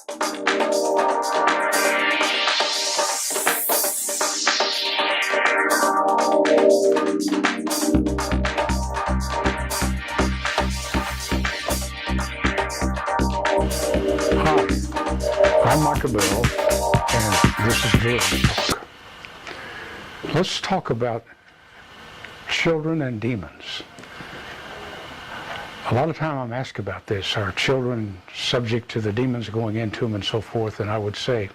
Hi, I'm Micah and this is Village Talk. Let's talk about children and demons. A lot of time I'm asked about this. Are children subject to the demons going into them and so forth? And I would say,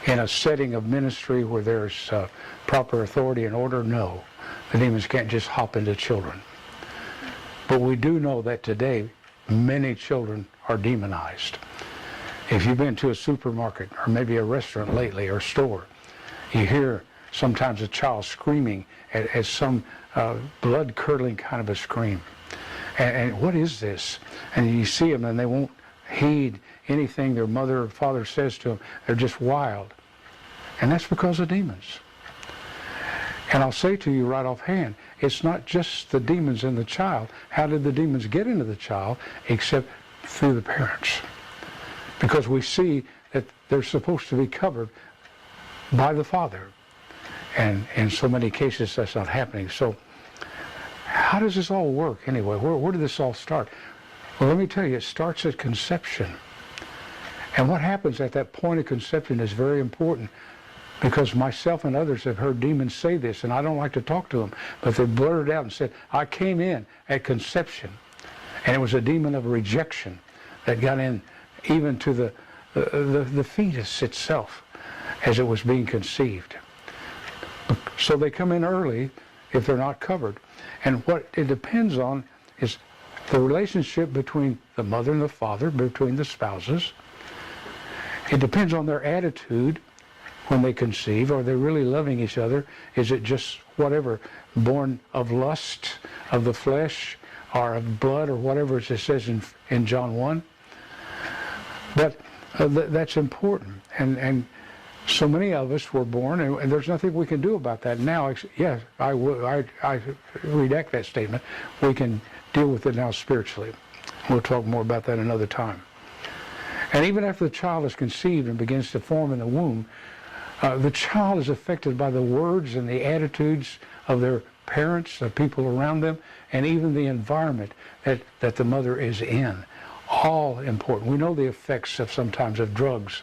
in a setting of ministry where there's proper authority and order, no. The demons can't just hop into children. But we do know that today, many children are demonized. If you've been to a supermarket or maybe a restaurant lately or a store, you hear sometimes a child screaming at some blood-curdling kind of a scream. And what is this? And you see them and they won't heed anything their mother or father says to them. They're just wild. And that's because of demons. And I'll say to you right offhand, it's not just the demons in the child. How did the demons get into the child except through the parents? Because we see that they're supposed to be covered by the father. And in so many cases, that's not happening. So how does this all work anyway? Where did this all start? Well, let me tell you, it starts at conception. And what happens at that point of conception is very important, because myself and others have heard demons say this, and I don't like to talk to them, but they blurted out and said, I came in at conception, and it was a demon of rejection that got in even to the fetus itself as it was being conceived. So they come in early if they're not covered. And what it depends on is the relationship between the mother and the father, between the spouses. It depends on their attitude when they conceive. Are they really loving each other? Is it just whatever, born of lust, of the flesh, or of blood, or whatever it says in John 1? But that's important. And so many of us were born, and there's nothing we can do about that now. Yes, I redact that statement. We can deal with it now spiritually. We'll talk more about that another time. And even after the child is conceived and begins to form in the womb, the child is affected by the words and the attitudes of their parents, the people around them, and even the environment that the mother is in. All important. We know the effects of sometimes of drugs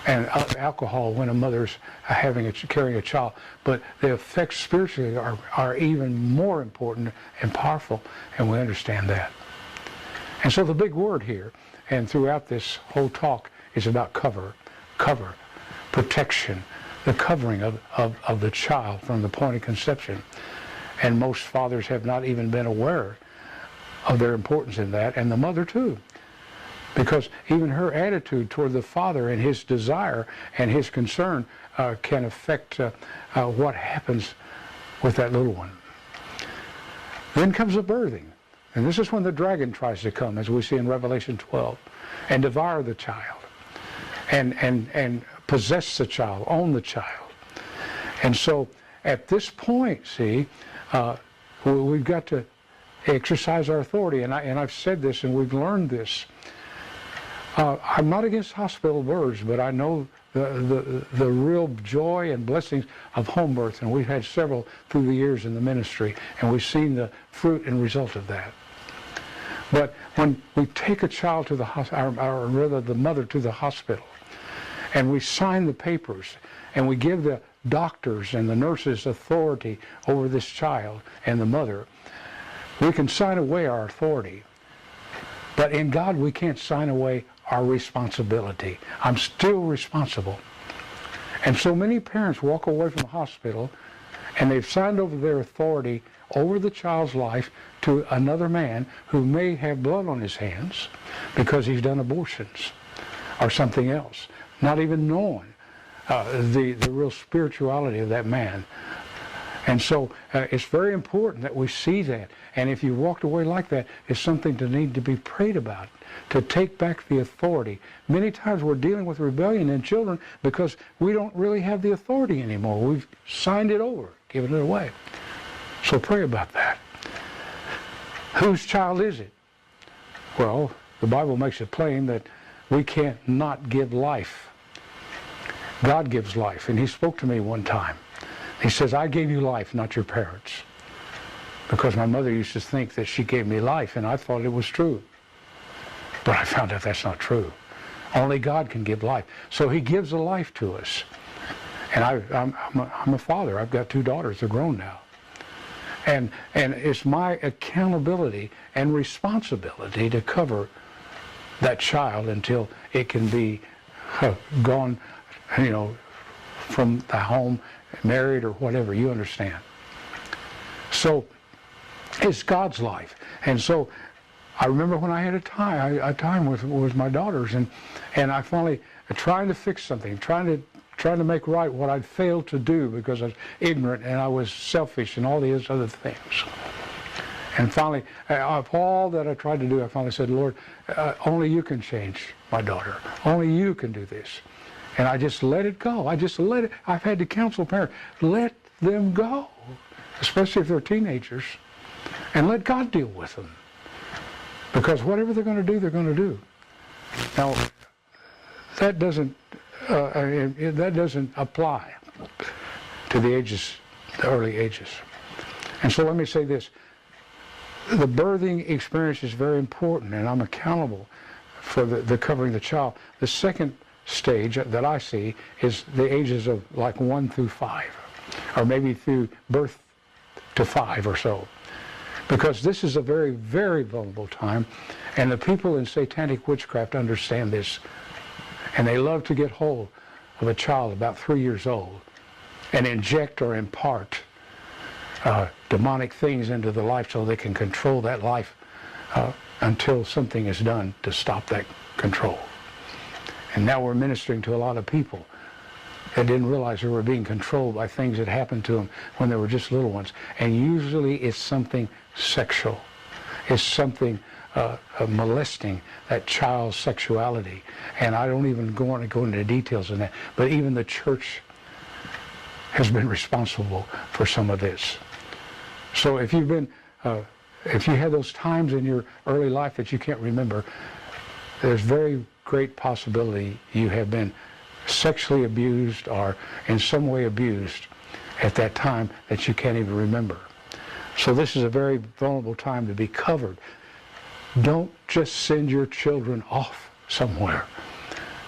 and of alcohol when a mother's carrying a child, but the effects spiritually are even more important and powerful, and we understand that. And so the big word here, and throughout this whole talk, is about cover, protection, the covering of the child from the point of conception. And most fathers have not even been aware of their importance in that, and the mother too. Because even her attitude toward the father and his desire and his concern can affect what happens with that little one. Then comes the birthing. And this is when the dragon tries to come, as we see in Revelation 12, and devour the child, and possess the child, own the child. And so at this point, see, we've got to exercise our authority. And I've said this, and we've learned this. I'm not against hospital births, but I know the real joy and blessings of home birth, and we've had several through the years in the ministry, and we've seen the fruit and result of that. But when we take a child to the hospital, or rather the mother to the hospital, and we sign the papers, and we give the doctors and the nurses authority over this child and the mother, we can sign away our authority. But in God, we can't sign away our responsibility. I'm still responsible. And so many parents walk away from the hospital and they've signed over their authority over the child's life to another man who may have blood on his hands because he's done abortions or something else, not even knowing the real spirituality of that man. And so it's very important that we see that. And if you walked away like that, it's something to need to be prayed about, to take back the authority. Many times we're dealing with rebellion in children because we don't really have the authority anymore. We've signed it over, given it away. So pray about that. Whose child is it? Well, the Bible makes it plain that we can't not give life. God gives life. And he spoke to me one time. He says, I gave you life, not your parents. Because my mother used to think that she gave me life, and I thought it was true. But I found out that's not true. Only God can give life. So he gives a life to us. And I'm a father. I've got 2 daughters. They're grown now. And it's my accountability and responsibility to cover that child until it can be gone, from the home, married or whatever, you understand. So it's God's life. And so I remember when I had a time with my daughters, and I finally trying to fix something, trying to make right what I'd failed to do because I was ignorant and I was selfish and all these other things. And finally, of all that I tried to do, I finally said, Lord, only you can change my daughter. Only you can do this. And I just let it go. I've had to counsel parents, let them go, especially if they're teenagers, and let God deal with them. Because whatever they're going to do, they're going to do. Now, that doesn't apply to the early ages. And so let me say this. The birthing experience is very important, and I'm accountable for the covering the child. The second stage that I see is the ages of like 1 through 5, or maybe through birth to 5 or so. Because this is a very, very vulnerable time, and the people in satanic witchcraft understand this, and they love to get hold of a child about 3 years old and inject or impart demonic things into the life so they can control that life until something is done to stop that control. And now we're ministering to a lot of people that didn't realize they were being controlled by things that happened to them when they were just little ones. And usually it's something sexual. It's something molesting that child's sexuality. And I don't even want to go into details on that. But even the church has been responsible for some of this. So if you've been, if you had those times in your early life that you can't remember, there's very great possibility you have been sexually abused or in some way abused at that time that you can't even remember. So this is a very vulnerable time to be covered. Don't just send your children off somewhere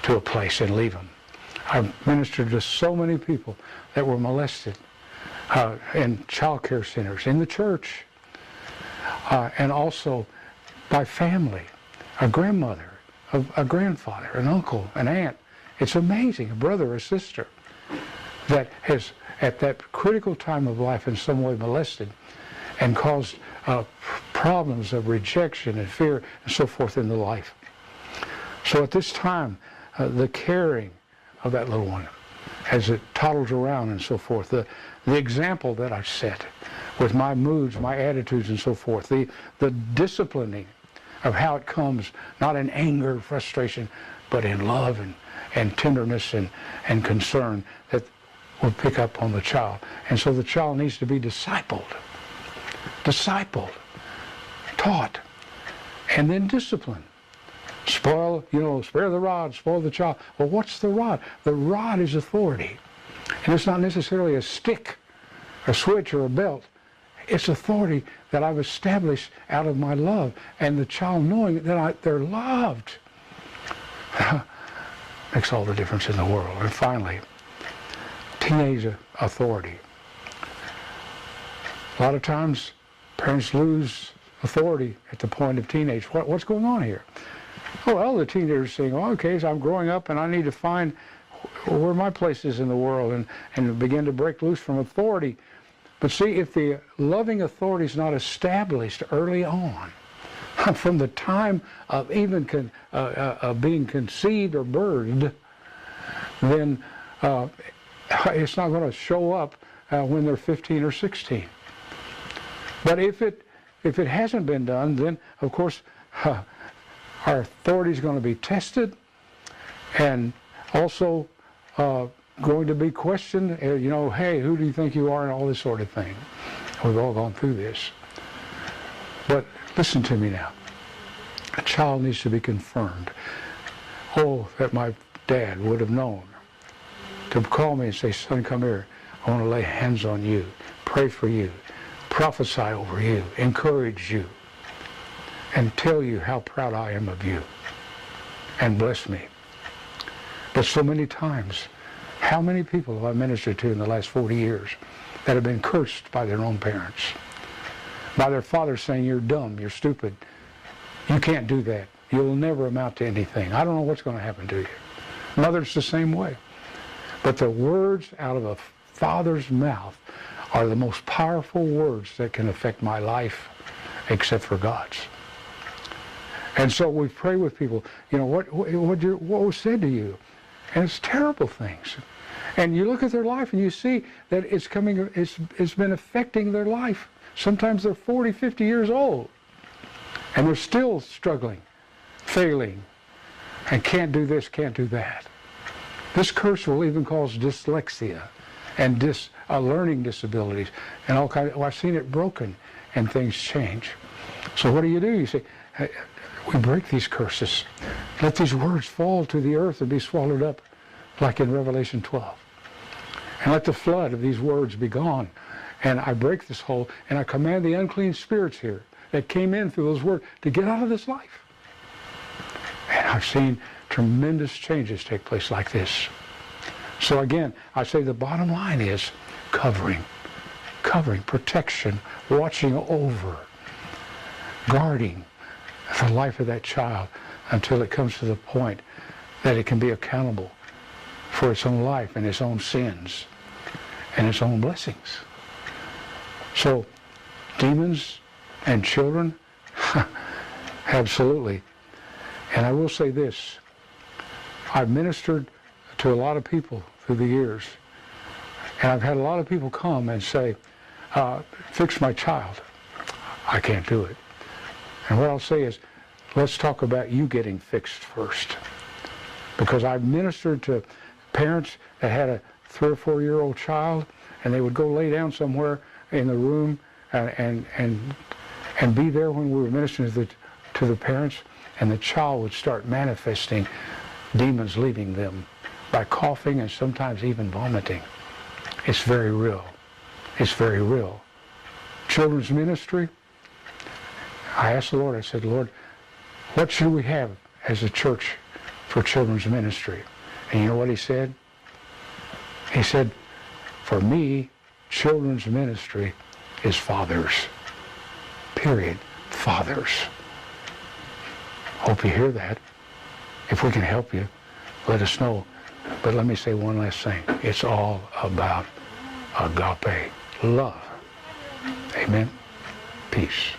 to a place and leave them. I've ministered to so many people that were molested in child care centers, in the church, and also by family, a grandmother, a grandfather, an uncle, an aunt. It's amazing, a brother, a sister, that has, at that critical time of life, in some way molested and caused problems of rejection and fear and so forth in the life. So at this time, the caring of that little one as it toddles around and so forth, the example that I've set with my moods, my attitudes and so forth, the disciplining of how it comes, not in anger, frustration, but in love and tenderness and concern that will pick up on the child. And so the child needs to be discipled, taught, and then disciplined. Spare the rod, spoil the child. Well, what's the rod? The rod is authority. And it's not necessarily a stick, a switch, or a belt. It's authority that I've established out of my love, and the child knowing that they're loved makes all the difference in the world. And finally, teenage authority. A lot of times, parents lose authority at the point of teenage. What's going on here? Well, the teenager's saying, oh, okay, so I'm growing up and I need to find where my place is in the world and begin to break loose from authority. But see, if the loving authority is not established early on, from the time of even being conceived or birthed, then it's not going to show up when they're 15 or 16. But if it hasn't been done, then of course our authority is going to be tested, and also going to be questioned. Hey, who do you think you are, and all this sort of thing. We've all gone through this. But listen to me now. A child needs to be confirmed. Oh, that my dad would have known to call me and say, son, come here. I want to lay hands on you, pray for you, prophesy over you, encourage you, and tell you how proud I am of you, and bless me. But so many times, how many people have I ministered to in the last 40 years that have been cursed by their own parents? By their father saying, you're dumb, you're stupid, you can't do that, you'll never amount to anything. I don't know what's going to happen to you. Mother's the same way. But the words out of a father's mouth are the most powerful words that can affect my life, except for God's. And so we pray with people, what was said to you? And it's terrible things. And you look at their life and you see that it's been affecting their life. Sometimes they're 40, 50 years old. And they're still struggling, failing, and can't do this, can't do that. This curse will even cause dyslexia and learning disabilities and all kinds. I've seen it broken, and things change. So what do? You say, hey, we break these curses. Let these words fall to the earth and be swallowed up, like in Revelation 12. And let the flood of these words be gone. And I break this hole, and I command the unclean spirits here that came in through those words to get out of this life. And I've seen tremendous changes take place like this. So again, I say the bottom line is covering, protection, watching over, guarding the life of that child until it comes to the point that it can be accountable for its own life and its own sins and its own blessings. So demons and children, absolutely. And I will say this, I've ministered to a lot of people through the years, and I've had a lot of people come and say, fix my child. I can't do it. And what I'll say is, let's talk about you getting fixed first. Because I've ministered to parents that had a 3 or 4 year old child, and they would go lay down somewhere in the room and be there when we were ministering to the parents, and the child would start manifesting demons leaving them by coughing and sometimes even vomiting. It's very real. It's very real. Children's ministry, I asked the Lord, I said, Lord, what should we have as a church for children's ministry? And you know what he said? He said, for me, children's ministry is fathers. Period. Fathers. Hope you hear that. If we can help you, let us know. But let me say one last thing. It's all about agape love. Amen. Peace.